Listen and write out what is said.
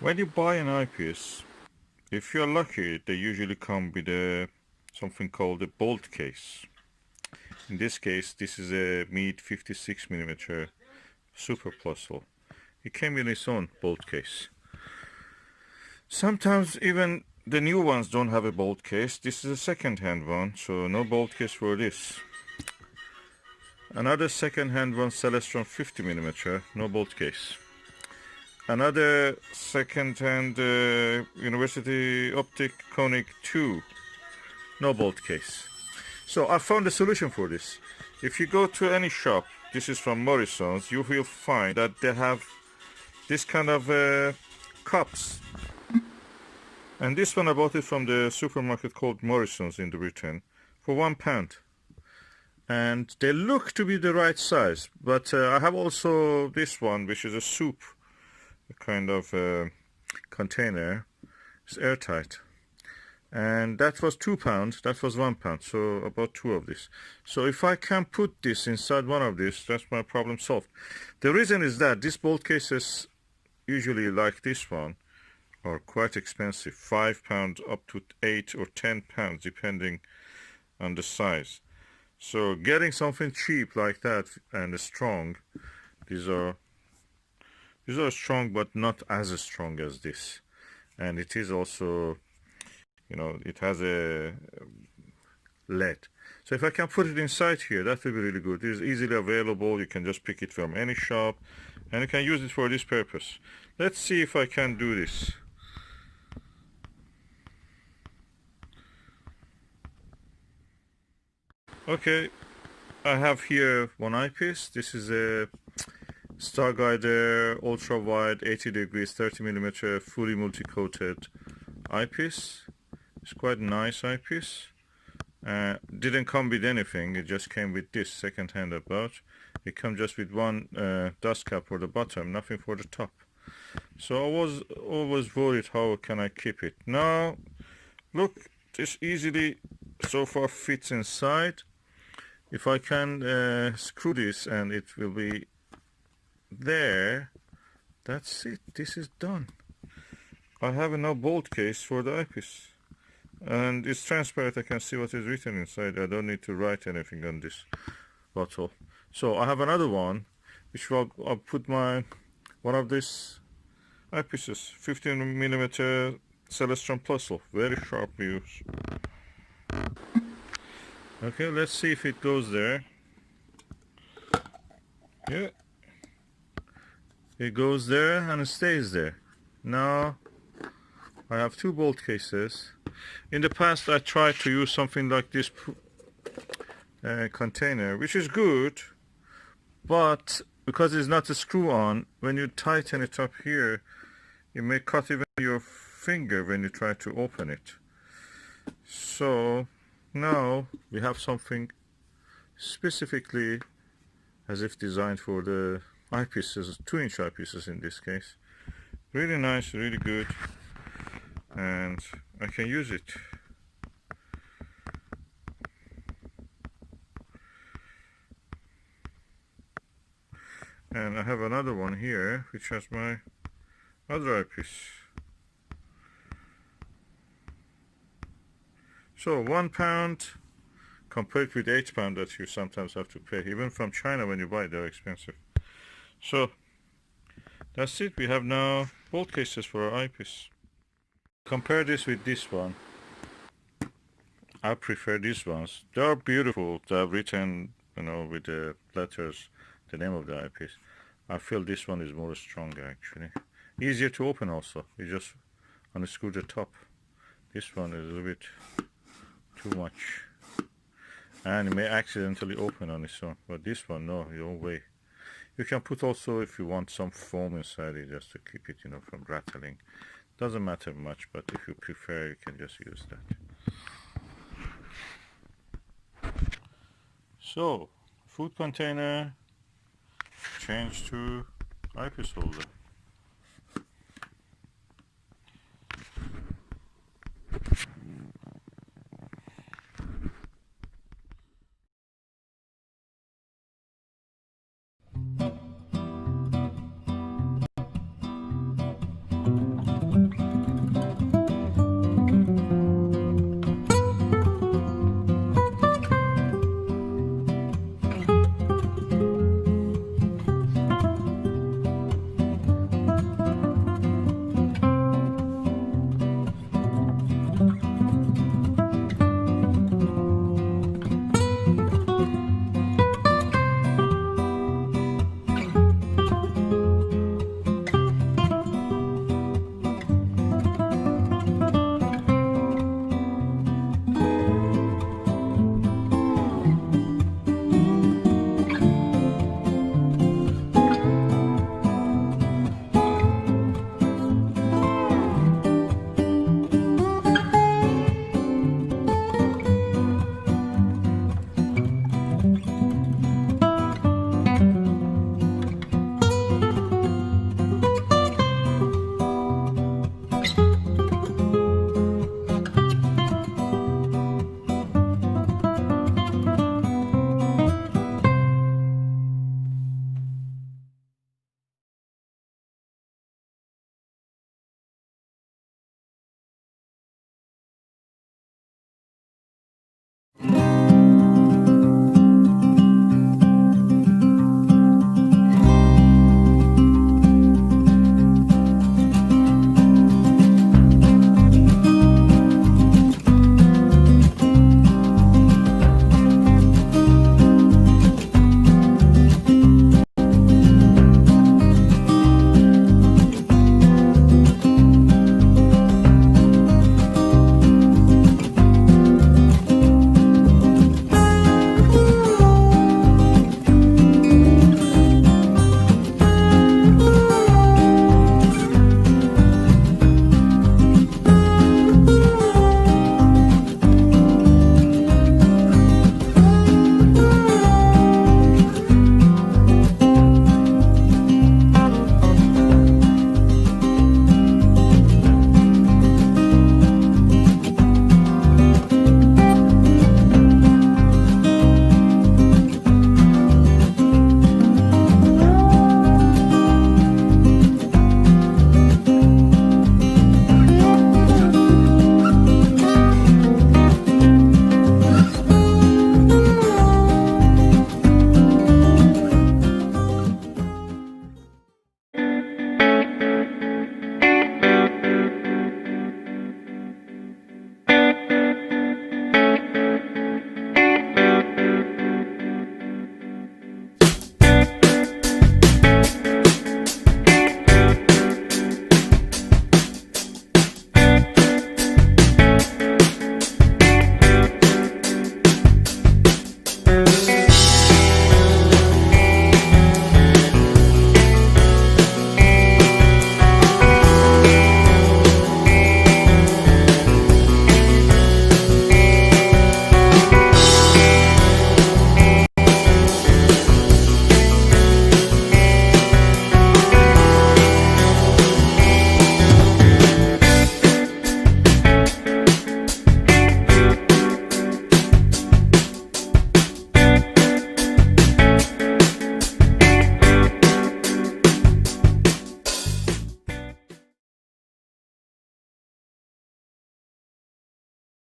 When you buy an eyepiece, if you're lucky, they usually come with something called a bolt case. In this case, this is a mid 56mm Super Plusle. It came in its own bolt case. Sometimes even the new ones don't have a bolt case. This is a second-hand one, so no bolt case for this. Another second-hand one, Celestron 50mm, no bolt case. Another second-hand University Optic Conic 2, no bolt case. So I found a solution for this. If you go to any shop, this is from Morrison's, you will find that they have this kind of cups. And this one I bought it from the supermarket called Morrison's in Britain for £1. And they look to be the right size, but I have also this one, which is a soup kind of container. It's airtight, and that was £2, that was £1, so about two of this. So if I can put this inside one of these, that's my problem solved. The reason is that these bolt cases, usually like this one, are quite expensive, £5 up to £8 or £10, depending on the size. So getting something cheap like that and strong, these are strong, but not as strong as this. And it is also, you know, it has a lead. So if I can put it inside here, that will be really good. It is easily available. You can just pick it from any shop, and you can use it for this purpose. Let's see if I can do this. Okay, I have here one eyepiece. This is a Starguider ultra wide 80 degrees 30mm fully multi-coated eyepiece. It's quite a nice eyepiece. Didn't come with anything, it just came with this second-hand about. It comes just with one dust cap for the bottom, nothing for the top. So I was always worried, how can I keep it? Now look, this easily so far fits inside. If I can screw this and it will be there, that's it, this is done. I have a no bolt case for the eyepiece, and it's transparent. I can see what is written inside. I don't need to write anything on this bottle. So I have another one which I'll put one of these eyepieces, 15mm Celestron Plusle, very sharp views. Okay, let's see if it goes there. Yeah, it goes there and it stays there. Now I have two bolt cases. In the past I tried to use something like this container, which is good, but because it's not a screw on, when you tighten it up here, you may cut even your finger when you try to open it. So now we have something specifically as if designed for the eyepieces, 2-inch eyepieces in this case. Really nice, really good, and I can use it. And I have another one here which has my other eyepiece. So £1 compared with £8 that you sometimes have to pay. Even from China, when you buy it, they're expensive. So that's it. We have now bolt cases for our eyepiece. Compare this with this one. I prefer these ones. They are beautiful. They are written, you know, with the letters, the name of the eyepiece. I feel this one is more stronger actually. Easier to open also. You just unscrew the top. This one is a little bit too much, and it may accidentally open on its own, but this one, no, no way. You can put also, if you want, some foam inside it just to keep it, you know, from rattling. Doesn't matter much, but if you prefer, you can just use that. So food container changed to eyepiece holder.